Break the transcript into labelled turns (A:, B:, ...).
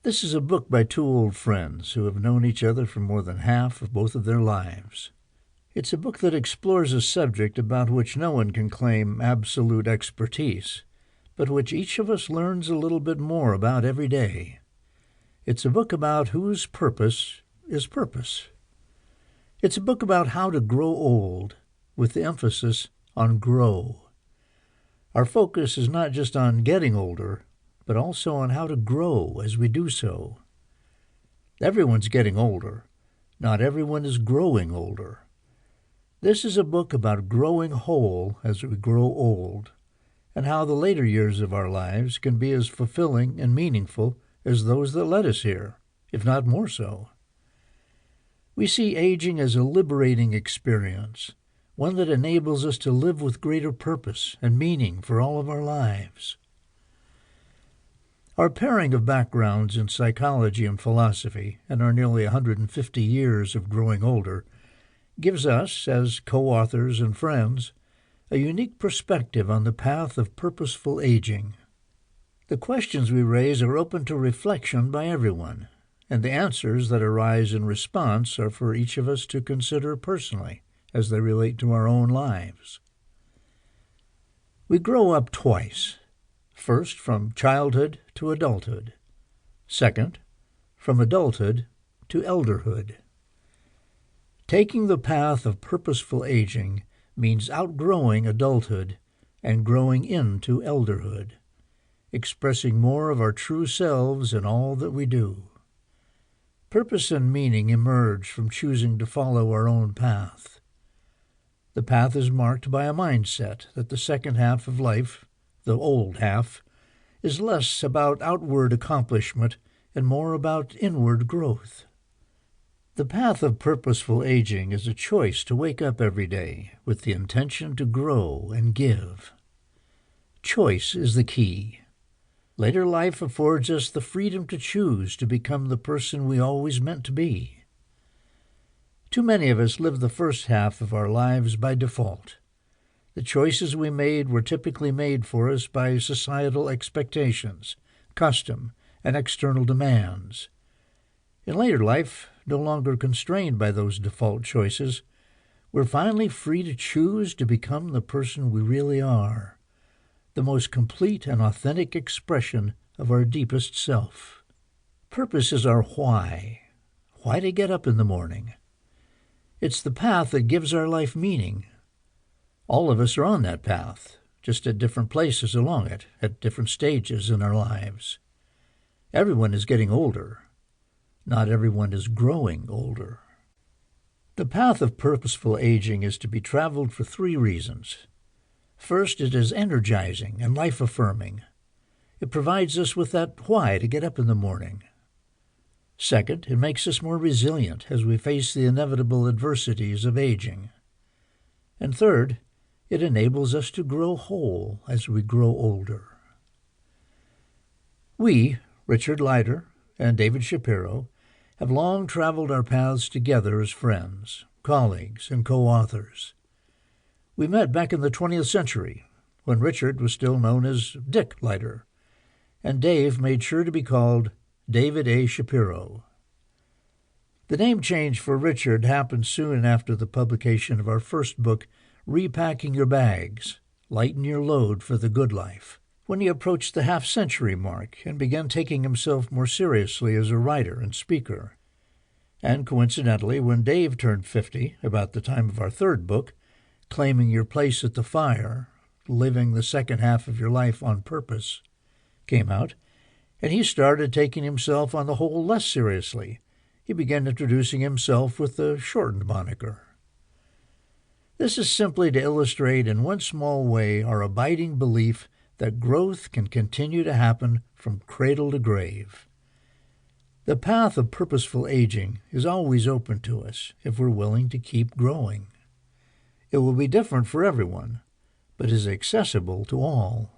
A: This is a book by two old friends who have known each other for more than half of both of their lives. It's a book that explores a subject about which no one can claim absolute expertise, but which each of us learns a little bit more about every day. It's a book about whose purpose is purpose. It's a book about how to grow old, with the emphasis on grow. Our focus is not just on getting older, but also on how to grow as we do so. Everyone's getting older. Not everyone is growing older. This is a book about growing whole as we grow old, and how the later years of our lives can be as fulfilling and meaningful as those that led us here, if not more so. We see aging as a liberating experience, one that enables us to live with greater purpose and meaning for all of our lives. Our pairing of backgrounds in psychology and philosophy, and our nearly 150 years of growing older, gives us, as co-authors and friends, a unique perspective on the path of purposeful aging. The questions we raise are open to reflection by everyone, and the answers that arise in response are for each of us to consider personally as they relate to our own lives. We grow up twice. First, from childhood to adulthood. Second, from adulthood to elderhood. Taking the path of purposeful aging means outgrowing adulthood and growing into elderhood, expressing more of our true selves in all that we do. Purpose and meaning emerge from choosing to follow our own path. The path is marked by a mindset that the second half of life, the old half, is less about outward accomplishment and more about inward growth. The path of purposeful aging is a choice to wake up every day with the intention to grow and give. Choice is the key. Later life affords us the freedom to choose to become the person we always meant to be. Too many of us live the first half of our lives by default. The choices we made were typically made for us by societal expectations, custom, and external demands. In later life, no longer constrained by those default choices, we're finally free to choose to become the person we really are, the most complete and authentic expression of our deepest self. Purpose is our why to get up in the morning. It's the path that gives our life meaning. All of us are on that path, just at different places along it, at different stages in our lives. Everyone is getting older. Not everyone is growing older. The path of purposeful aging is to be traveled for three reasons. First, it is energizing and life-affirming. It provides us with that why to get up in the morning. Second, it makes us more resilient as we face the inevitable adversities of aging. And third, it enables us to grow whole as we grow older. We, Richard Leiter and David Shapiro, have long traveled our paths together as friends, colleagues, and co-authors. We met back in the 20th century, when Richard was still known as Dick Leiter, and Dave made sure to be called David A. Shapiro. The name change for Richard happened soon after the publication of our first book, Repacking Your Bags, Lighten Your Load for the Good Life, when he approached the half-century mark and began taking himself more seriously as a writer and speaker. And coincidentally, when Dave turned 50, about the time of our third book, Claiming Your Place at the Fire, Living the Second Half of Your Life on Purpose, came out, and he started taking himself on the whole less seriously. He began introducing himself with the shortened moniker. This is simply to illustrate in one small way our abiding belief that growth can continue to happen from cradle to grave. The path of purposeful aging is always open to us if we're willing to keep growing. It will be different for everyone, but is accessible to all.